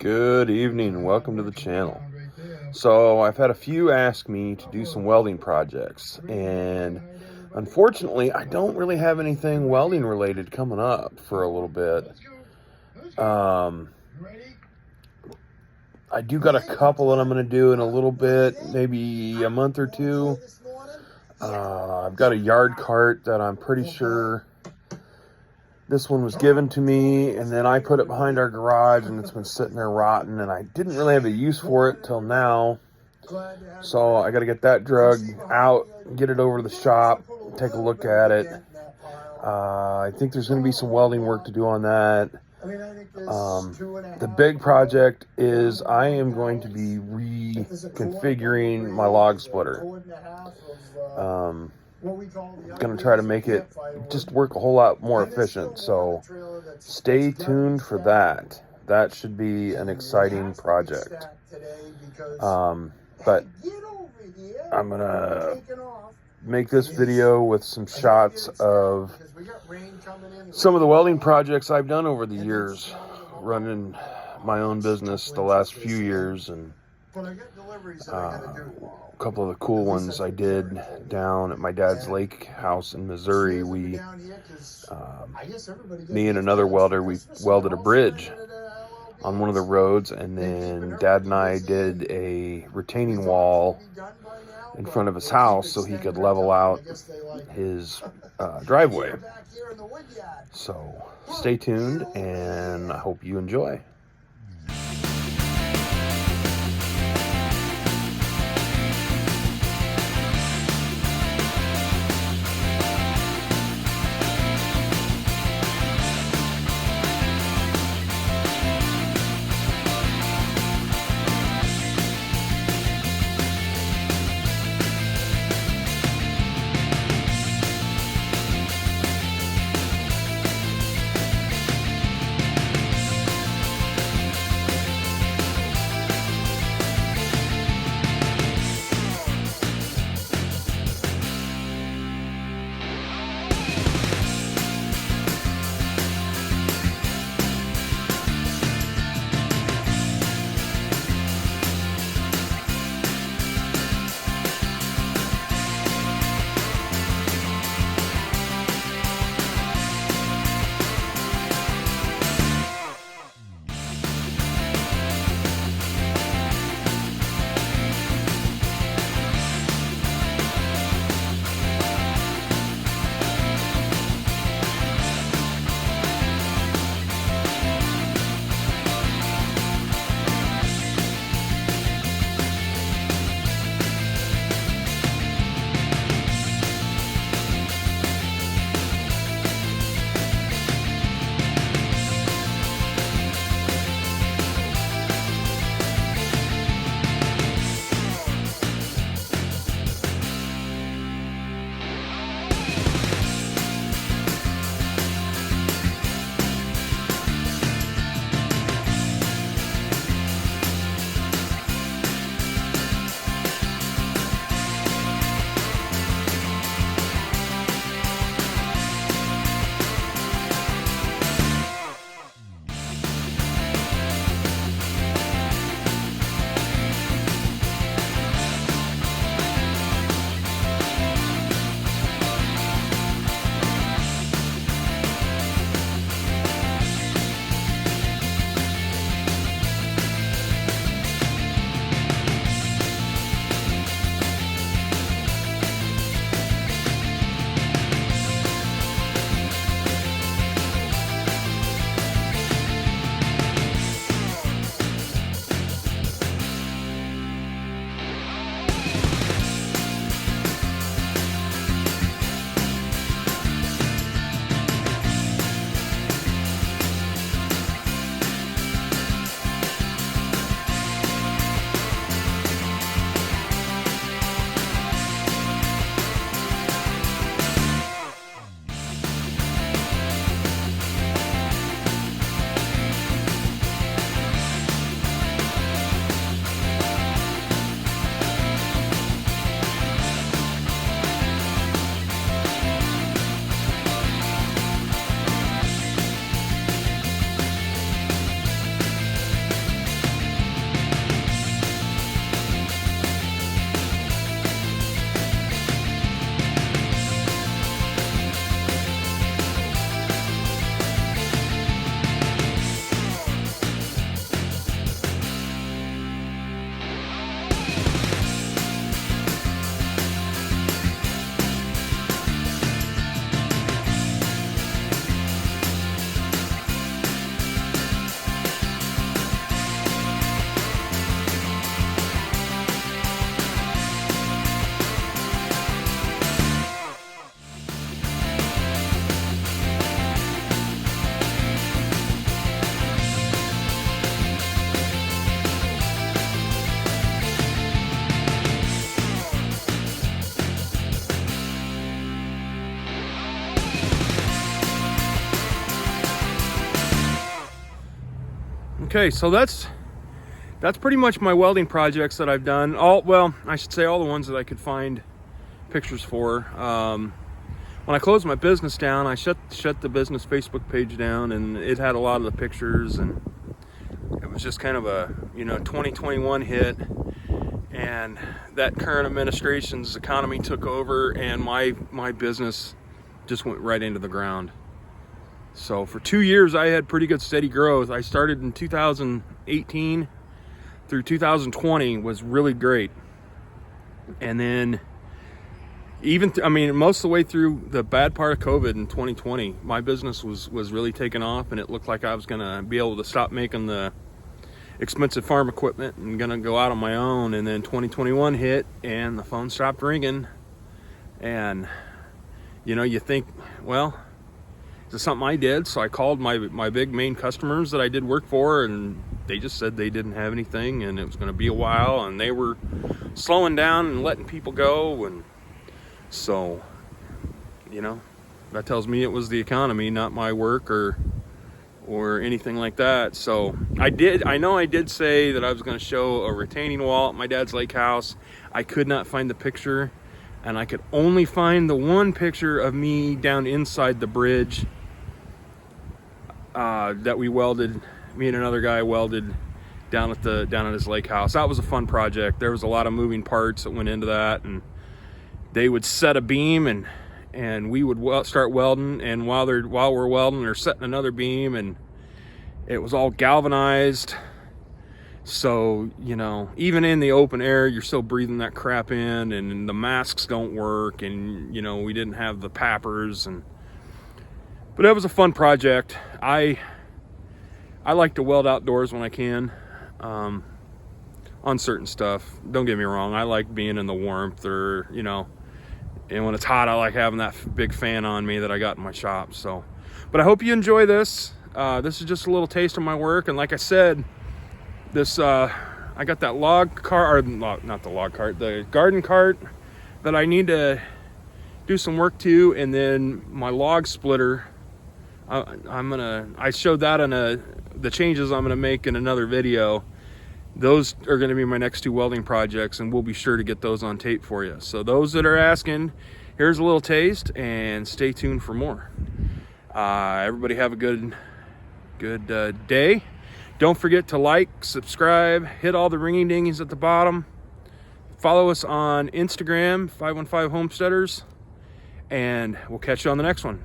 Good evening, welcome to the channel. So I've had a few ask me to do some welding projects, and unfortunately I don't really have anything welding related coming up for a little bit. I do got a couple that I'm going to do in a little bit, maybe a month or two. I've got a yard cart that I'm pretty sure this one was given to me, and then I put it behind our garage, and it's been sitting there rotten, and I didn't really have a use for it till now. So I got to get that drug out, get it over to the shop, take a look at it. I think there's going to be some welding work to do on that. The big project is I am going to be reconfiguring my log splitter. Going to try to make it just work a whole lot more efficient, so stay tuned for that. That should be an exciting project. But I'm gonna make this video with some shots of some of the welding projects I've done over the years, running my own business the last few years, and a couple of the cool ones I did down at my dad's lake house in Missouri. Me and another welder, we welded a bridge on one of the roads, and then Dad and I did a retaining wall in front of his house so he could level out his driveway. So stay tuned, and I hope you enjoy. Okay, so that's pretty much my welding projects that I've done. Well, I should say all the ones that I could find pictures for. When I closed my business down, I shut the business Facebook page down, and it had a lot of the pictures, and it was just kind of a 2021 hit, and that current administration's economy took over, and my business just went right into the ground. So for 2 years I had pretty good steady growth. I started in 2018 through 2020 was really great, and then most of the way through the bad part of COVID in 2020, my business was really taking off, and it looked like I was gonna be able to stop making the expensive farm equipment and gonna go out on my own. And then 2021 hit, and the phone stopped ringing, and you think, well, is this something I did? So I called my big main customers that I did work for, and they just said they didn't have anything, and it was gonna be a while, and they were slowing down and letting people go. And so, that tells me it was the economy, not my work or anything like that. So I know I did say that I was going to show a retaining wall at my dad's lake house. I could not find the picture, and I could only find the one picture of me down inside the bridge that we welded. Me and another guy welded down at his lake house. That was a fun project. There was a lot of moving parts that went into that, and they would set a beam, and we would start welding, and while we're welding, they're setting another beam, and it was all galvanized. So even in the open air, you're still breathing that crap in, and the masks don't work, and we didn't have the pappers, but it was a fun project. I like to weld outdoors when I can, on certain stuff. Don't get me wrong, I like being in the warmth, or and when it's hot, I like having that big fan on me that I got in my shop. So, but I hope you enjoy this. This is just a little taste of my work. And like I said, I got that the garden cart that I need to do some work to. And then my log splitter, I showed that on the changes I'm gonna make in another video. Those are going to be my next 2 welding projects, and we'll be sure to get those on tape for you. So those that are asking, here's a little taste, and stay tuned for more. Everybody have a good day. Don't forget to like, subscribe, hit all the ringing dingies at the bottom. Follow us on Instagram, 515 Homesteaders, and we'll catch you on the next one.